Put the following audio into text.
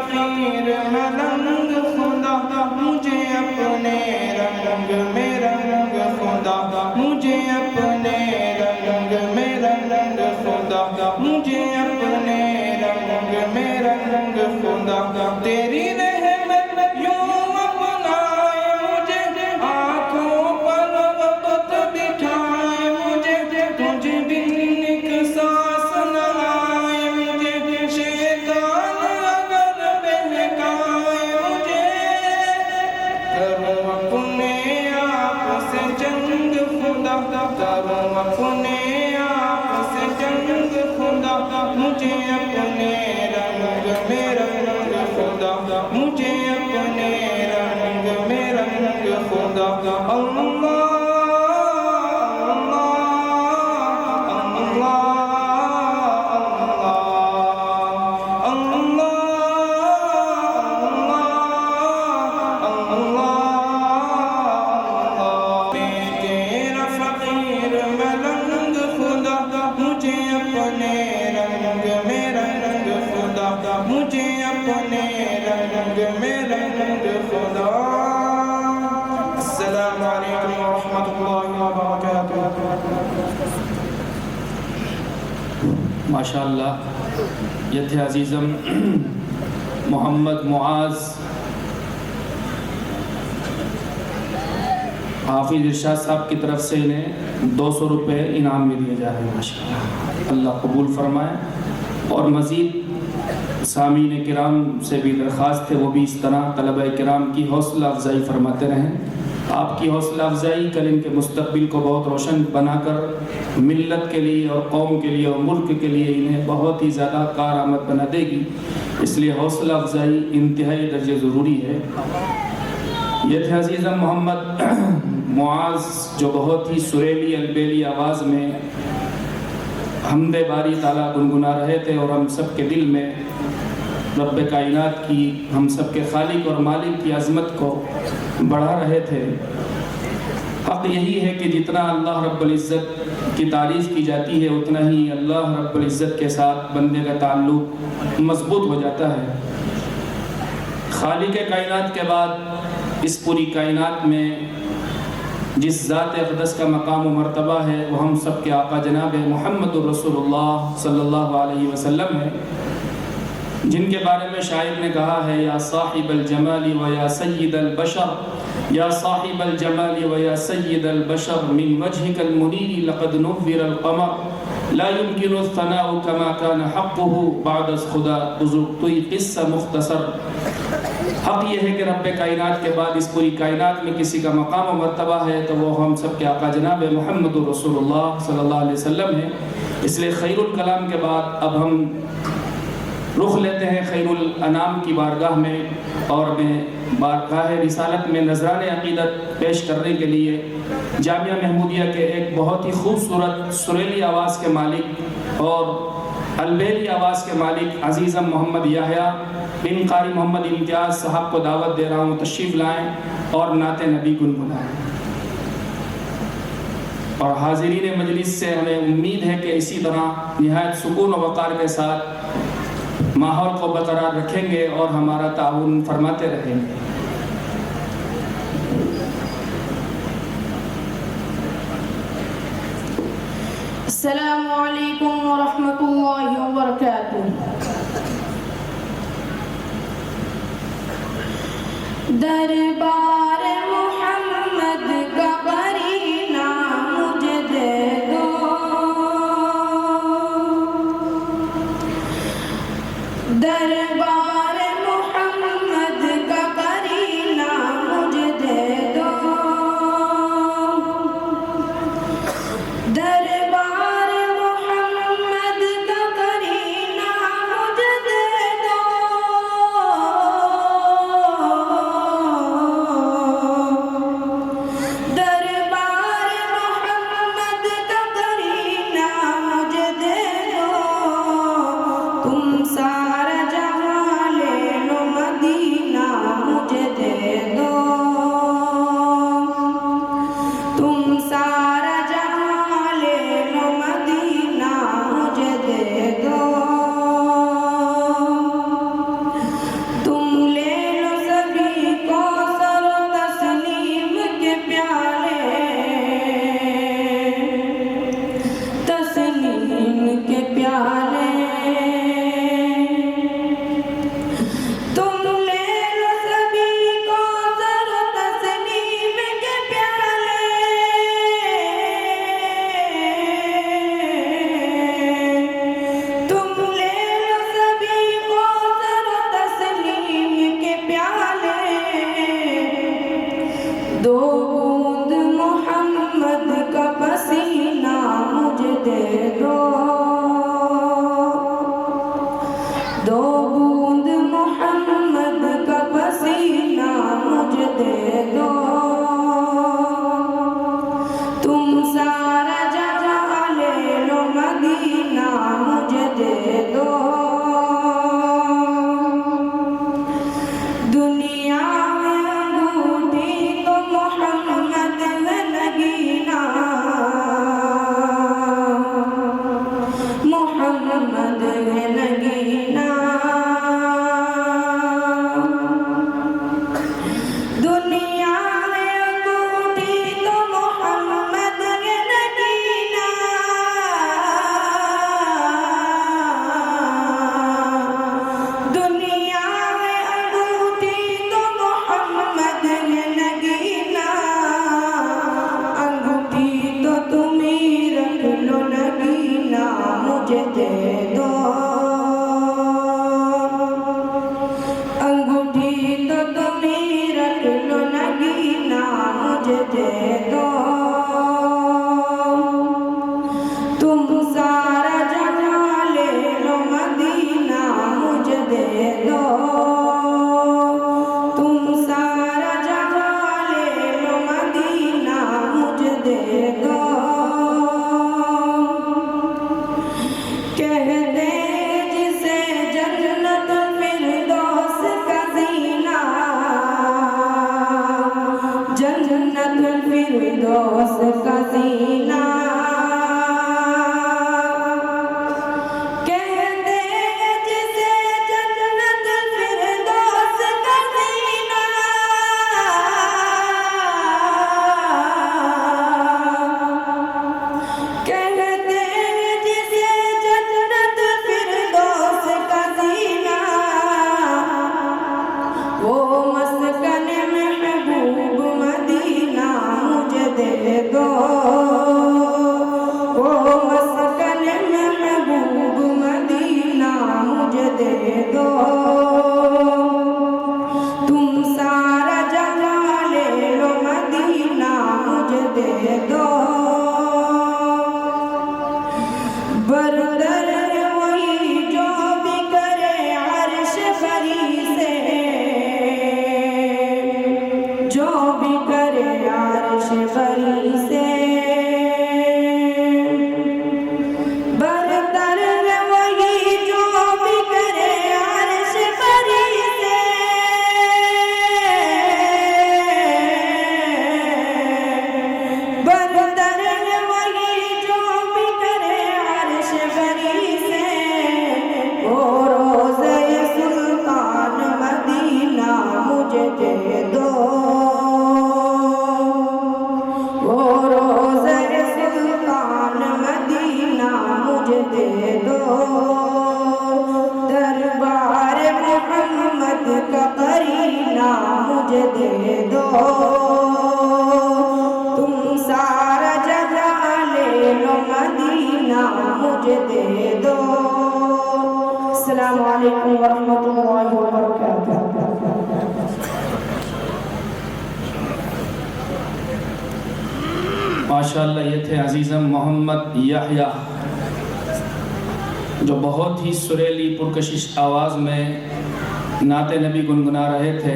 फकीर मलंग खुदा, मुझे अपने रंग में रंग खुदा, मुझे अपने रंग में रंग खुदा, मुझे अपने रंग में रंग खुदा। तेरी रहमत यूं अपनाए मुझे, आँखों पर वक्त बिठाए मुझे, तुझे बिन एक सांस न आए मुझे, शैतान अगर बहकाए मुझे, करूँ अपने आप से जंग खुदा, करूँ अपने आप से जंग खुदा, मुझे अपने रंग में रंग खुदा, मुझे अपने रंग में रंग खुदा। अल्लाह मुझे अपने रंग में रंग खुदा। अस्सलामु अलैकुम व रहमतुल्लाहि व बरकातुहू। माशाअल्लाह ये थे अजीज़म मोहम्मद मुआज़ हाफिज़ इरशाद साहब की तरफ से इन्हें 200 रुपये इनाम में दिए जा रहे हैं। माशाअल्लाह अल्लाह कबूल फरमाए। और मज़ीद सामीन किराम से भी दरख्वास्त है वो भी इस तरह तलबा किराम की हौसला अफजाई फरमाते रहें। आपकी हौसला अफजाई कल इनके मुस्तकबिल को बहुत रोशन बनाकर मिल्लत के लिए और कौम के लिए और मुल्क के लिए इन्हें बहुत ही ज़्यादा कारआमद बना देगी। इसलिए हौसला अफजाई इंतहाई दर्जे ज़रूरी है। ये थे अज़ीज़म मोहम्मद मुआज़ जो बहुत ही सुरीली अलबेली आवाज़ में हमदे बारी ताला गुनगुना रहे थे और हम सब के दिल में रब कायनात की, हम सब के खालिक और मालिक की अज़मत को बढ़ा रहे थे। हक़ यही है कि जितना अल्लाह रब्बुल इज़्ज़त की तारीफ़ की जाती है उतना ही अल्लाह रब्बुल इज़्ज़त के साथ बंदे का ताल्लुक़ मज़बूत हो जाता है। खालिक कायनात के बाद इस पूरी कायनात में जिस ज़ात अक़दस का मकाम व मर्तबा है वो हम सब के आका जनाब मुहम्मदुर रसूलुल्लाह सल्लल्लाहु अलैहि वसल्लम है, जिनके बारे में शायर ने कहा है या साहिबल जमाली व या सय्यिदल बशर, या साहिबल जमाली व या सय्यिदल बशर मिन वजहिकल मुनीरी लक़द नुव्विरल क़मर ला युमकिनु थनाउ कमा काना हक़्क़ुहु बाद खुदा बुज़ुर्गतुई क़िस्सा मुख्तसर। हक़ ये है कि रब्बे कायनात के बाद इस पूरी कायनात में किसी का मकाम व मर्तबा है तो वो हम सब के आका जनाब मुहम्मदुर रसूलुल्लाह सल्लल्लाहु अलैहि वसल्लम है। इसलिए खैरुल कलाम के बाद अब हम रुख लेते हैं खैरुल अनाम की बारगाह में और मैं बारगाह रिसालत में नजरान अक़ीदत पेश करने के लिए जामिया महमूदिया के एक बहुत ही खूबसूरत सुरीली आवाज़ के मालिक और अलबेली आवाज़ के मालिक अज़ीज़म मोहम्मद याहया बिन कारी मोहम्मद इम्तियाज़ साहब को दावत दे रहा हूँ, तशरीफ़ लाएँ और नाते नबी गुनगुनाएँ। और हाज़िरीन मजलिस से हमें उम्मीद है कि इसी तरह निहायत सुकून व वक़ार के साथ माहौल को बरकरार रखेंगे और हमारा ताउन फरमाते रहेंगे। अस्सलामु अलैकुम व रहमतुल्लाहि व बरकातुहू। दरबार मोहम्मद का करीना मुझे दे दो, दरबार मोहम्मद का करीना मुझे दे दो, दरबार मोहम्मद का करीना मुझे दे दो, दरबार मोहम्मद का करीना मुझे दे दो। तुम सारा जहां ले बूंद मोहम्मद का पसीना मुझे दे दो, तुम सारा जहां ले लो मदीना मुझे दे दो। दुनिया में अंगूठी तो मोहम्मद है नगीना, मोहम्मद है नगीना। दुनिया में अंगूठी तो मोहम्मद है नगीना, दुनिया में अंगूठी तो मोहम्मद है नगीना। अंगूठी तो तुम ही रख लो नगीना मुझे दे दो, अंगूठी तो तुम ही रख लो नगीना मुझे दे दो। तुम सारा जहां ले लो मदीना मुझे दे दो, तुम सारा जहां ले लो मदीना मुझे दे दो। कह दे जिसे जन्नत फिरदौस का जीना, जन्नत फिरदौस का जीना। कह दे जिसे जन्नत फिरदौस का जीना, कह दे जिसे जन्नत फिरदौस का जीना। वो मस्कन महबूब मदीना मुझे दे दो, वो मस्कन महबूब मदीना मुझे दे दो। तुम सारा जहां ले लो मदीना मुझे दे दो। बरदर वही जो भी करे अर्श बरी से, जो भी करे अर्श बरी से। बरदर वही जो भी करे अर्श बरी से। बरदर वही जो भी करे अर्श बरी से। ओ रोज़े सुल्तान मदीना मुझे दे दो, ओ रोज़े सुल्तान मदीना मुझे दे दो। दरबार मोहम्मद का करीना मुझे दे दो, तुम सारा जहां ले लो मदीना मुझे दे दो। अस्सलामु अलैकुम वरहमतुल्लाहि वबरकातुहू। माशाअल्लाह, ये थे अजीज़म मोहम्मद याह्या, जो बहुत ही सुरीली पुरकशिश आवाज़ में नाते नबी गुनगुना रहे थे।